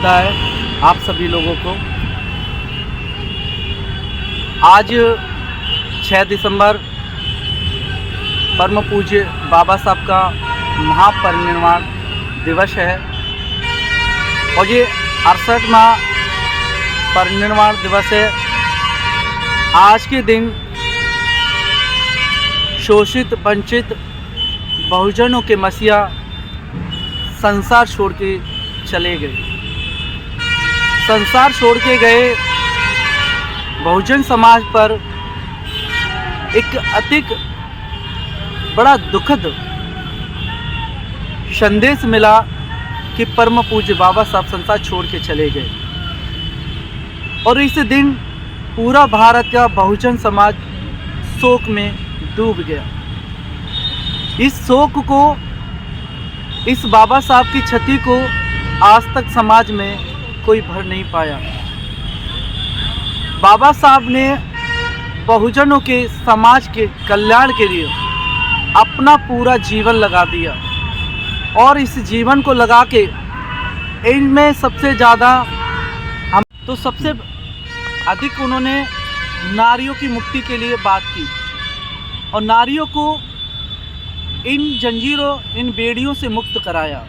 होता है आप सभी लोगों को। आज 6 दिसंबर परम पूज्य बाबा साहब का महापरिनिर्वाण दिवस है और ये 68वां परिनिर्वाण दिवस है। आज के दिन शोषित वंचित बहुजनों के मसीहा संसार छोड़ के चले गए। संसार छोड़ के गए बहुजन समाज पर एक अतिक बड़ा दुखद संदेश मिला कि परम पूज्य बाबा साहब संसार छोड़ के चले गए और इस दिन पूरा भारत का बहुजन समाज शोक में डूब गया। इस शोक को, इस बाबा साहब की क्षति को आज तक समाज में कोई भर नहीं पाया। बाबा साहब ने बहुजनों के समाज के कल्याण के लिए अपना पूरा जीवन लगा दिया और इस जीवन को लगा के इनमें सबसे ज़्यादा सबसे अधिक उन्होंने नारियों की मुक्ति के लिए बात की और नारियों को इन जंजीरों, इन बेड़ियों से मुक्त कराया।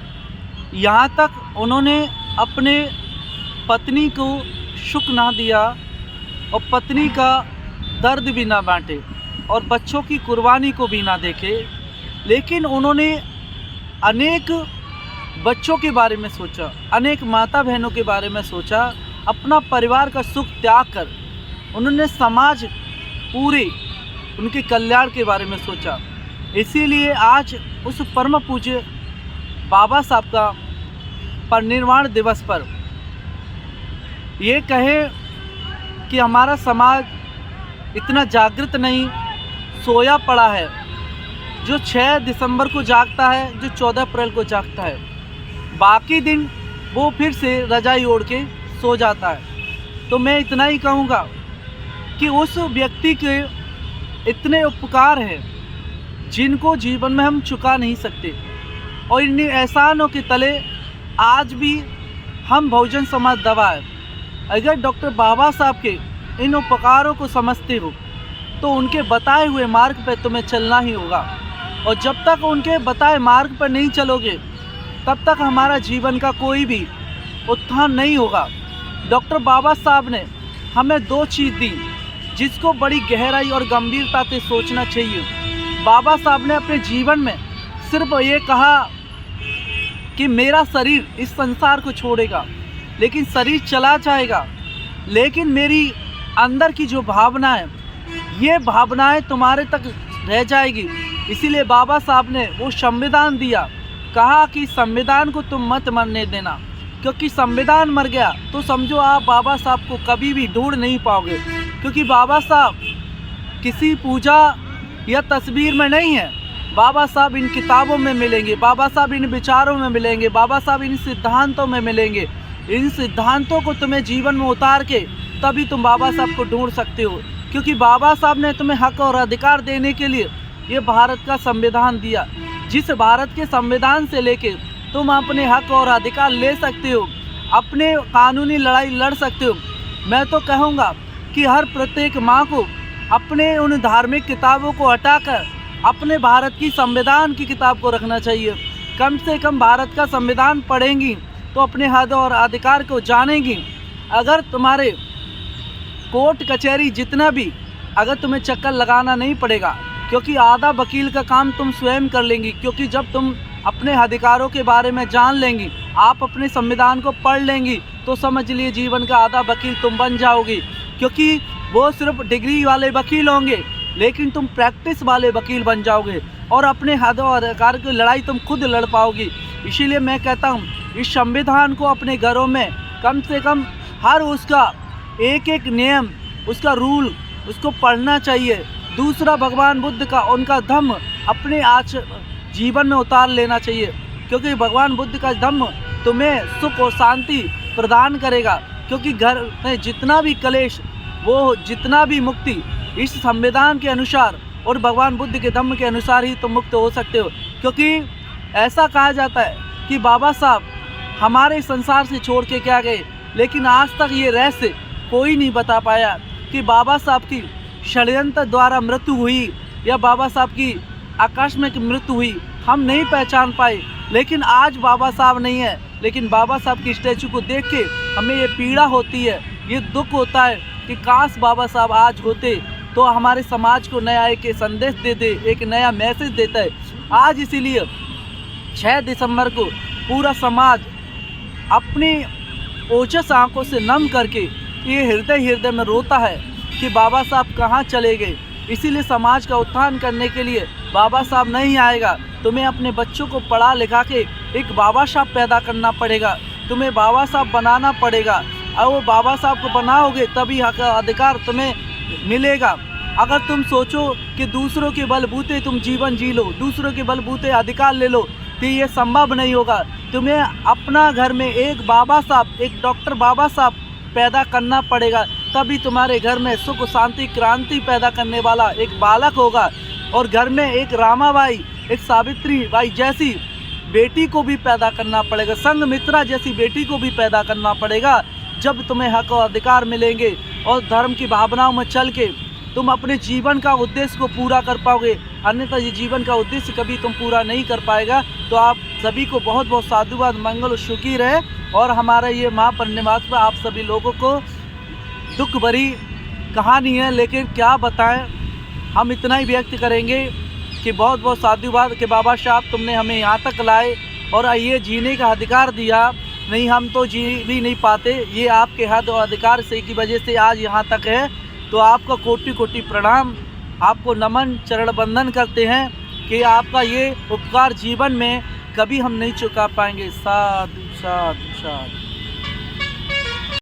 यहाँ तक उन्होंने अपने पत्नी को सुख ना दिया और पत्नी का दर्द भी ना बांटे और बच्चों की कुर्बानी को भी ना देखे, लेकिन उन्होंने अनेक बच्चों के बारे में सोचा, अनेक माता बहनों के बारे में सोचा। अपना परिवार का सुख त्याग कर उन्होंने समाज पूरे उनके कल्याण के बारे में सोचा। इसीलिए आज उस परम पूज्य बाबा साहब का परिनिर्वाण दिवस पर ये कहें कि हमारा समाज इतना जागृत नहीं, सोया पड़ा है। जो 6 दिसंबर को जागता है, जो 14 अप्रैल को जागता है, बाकी दिन वो फिर से रजाई ओढ़ के सो जाता है। तो मैं इतना ही कहूँगा कि उस व्यक्ति के इतने उपकार हैं जिनको जीवन में हम चुका नहीं सकते और इन एहसानों के तले आज भी हम बहुजन समाज दबा है। अगर डॉक्टर बाबा साहब के इन उपकारों को समझते हो तो उनके बताए हुए मार्ग पर तुम्हें चलना ही होगा और जब तक उनके बताए मार्ग पर नहीं चलोगे तब तक हमारा जीवन का कोई भी उत्थान नहीं होगा। डॉक्टर बाबा साहब ने हमें 2 चीज़ दी जिसको बड़ी गहराई और गंभीरता से सोचना चाहिए। बाबा साहब ने अपने जीवन में सिर्फ ये कहा कि मेरा शरीर इस संसार को छोड़ेगा, लेकिन शरीर चला जाएगा, लेकिन मेरी अंदर की जो भावना है, ये भावनाएं तुम्हारे तक रह जाएगी। इसीलिए बाबा साहब ने वो संविधान दिया, कहा कि संविधान को तुम मत मरने देना, क्योंकि संविधान मर गया तो समझो आप बाबा साहब को कभी भी ढूंढ नहीं पाओगे। क्योंकि बाबा साहब किसी पूजा या तस्वीर में नहीं है, बाबा साहब इन किताबों में मिलेंगे, बाबा साहब इन विचारों में मिलेंगे, बाबा साहब इन सिद्धांतों में मिलेंगे। इन सिद्धांतों को तुम्हें जीवन में उतार के तभी तुम बाबा साहब को ढूंढ सकते हो, क्योंकि बाबा साहब ने तुम्हें हक और अधिकार देने के लिए ये भारत का संविधान दिया। जिस भारत के संविधान से लेके तुम अपने हक और अधिकार ले सकते हो, अपने कानूनी लड़ाई लड़ सकते हो। मैं तो कहूँगा कि हर प्रत्येक माँ को अपने उन धार्मिक किताबों को हटाकर अपने भारत की संविधान की किताब को रखना चाहिए। कम से कम भारत का संविधान पढ़ेंगी तो अपने हद और अधिकार को जानेंगी। अगर तुम्हारे कोर्ट कचहरी जितना भी, अगर तुम्हें चक्कर लगाना नहीं पड़ेगा, क्योंकि आधा वकील का काम तुम स्वयं कर लेंगी। क्योंकि जब तुम अपने अधिकारों के बारे में जान लेंगी, आप अपने संविधान को पढ़ लेंगी, तो समझ लिए जीवन का आधा वकील तुम बन जाओगी। क्योंकि वो सिर्फ डिग्री वाले वकील होंगे, लेकिन तुम प्रैक्टिस वाले वकील बन जाओगे और अपने हद और अधिकार की लड़ाई तुम खुद लड़ पाओगी। इसीलिए मैं कहता हूँ इस संविधान को अपने घरों में कम से कम हर उसका एक एक नियम, उसका रूल उसको पढ़ना चाहिए। दूसरा, भगवान बुद्ध का उनका धम्म अपने आज जीवन में उतार लेना चाहिए, क्योंकि भगवान बुद्ध का धम्म तुम्हें सुख और शांति प्रदान करेगा। क्योंकि घर में जितना भी कलेश, वो जितना भी मुक्ति इस संविधान के अनुसार और भगवान बुद्ध के धम्म के अनुसार ही तुम मुक्त हो सकते हो। क्योंकि ऐसा कहा जाता है कि बाबा साहब हमारे संसार से छोड़ के क्या गए, लेकिन आज तक ये रहस्य कोई नहीं बता पाया कि बाबा साहब की षड्यंत्र द्वारा मृत्यु हुई या बाबा साहब की आकस्मिक मृत्यु हुई, हम नहीं पहचान पाए। लेकिन आज बाबा साहब नहीं है, लेकिन बाबा साहब की स्टैचू को देख के हमें ये पीड़ा होती है, ये दुख होता है कि काश बाबा साहब आज होते तो हमारे समाज को नया एक संदेश देते, एक नया मैसेज देता है। आज इसीलिए 6 दिसंबर को पूरा समाज अपनी ओजस आंखों से नम करके ये हृदय में रोता है कि बाबा साहब कहाँ चले गए। इसीलिए समाज का उत्थान करने के लिए बाबा साहब नहीं आएगा, तुम्हें अपने बच्चों को पढ़ा लिखा के एक बाबा साहब पैदा करना पड़ेगा, तुम्हें बाबा साहब बनाना पड़ेगा। और वो बाबा साहब को बनाओगे तभी हक अधिकार तुम्हें मिलेगा। अगर तुम सोचो कि दूसरों के बलबूते तुम जीवन जी लो, दूसरों के बलबूते अधिकार ले लो, तो ये संभव नहीं होगा। तुम्हें अपना घर में एक बाबा साहब, एक डॉक्टर बाबा साहब पैदा करना पड़ेगा, तभी तुम्हारे घर में सुख शांति क्रांति पैदा करने वाला एक बालक होगा। और घर में एक रामाबाई, एक सावित्री बाई जैसी बेटी को भी पैदा करना पड़ेगा, संघमित्रा जैसी बेटी को भी पैदा करना पड़ेगा। जब तुम्हें हक और अधिकार मिलेंगे और धर्म की भावनाओं में चल के तुम अपने जीवन का उद्देश्य को पूरा कर पाओगे, अन्यथा ये जीवन का उद्देश्य कभी तुम पूरा नहीं कर पाएगा। तो आप सभी को बहुत बहुत साधुवाद, मंगल और सुखी रहे। और हमारा ये महापरिनिर्वाण पर आप सभी लोगों को दुख भरी कहानी है, लेकिन क्या बताएं, हम इतना ही व्यक्त करेंगे कि बहुत बहुत साधुवाद कि बाबा साहब तुमने हमें यहाँ तक लाए और ये जीने का अधिकार दिया। नहीं, हम तो जी भी नहीं पाते, ये आपके हद और अधिकार से की वजह से आज यहाँ तक है। तो आपका कोटि कोटि प्रणाम, आपको नमन, चरण बंदन करते हैं कि आपका ये उपकार जीवन में कभी हम नहीं चुका पाएंगे। साधु साधु साधु।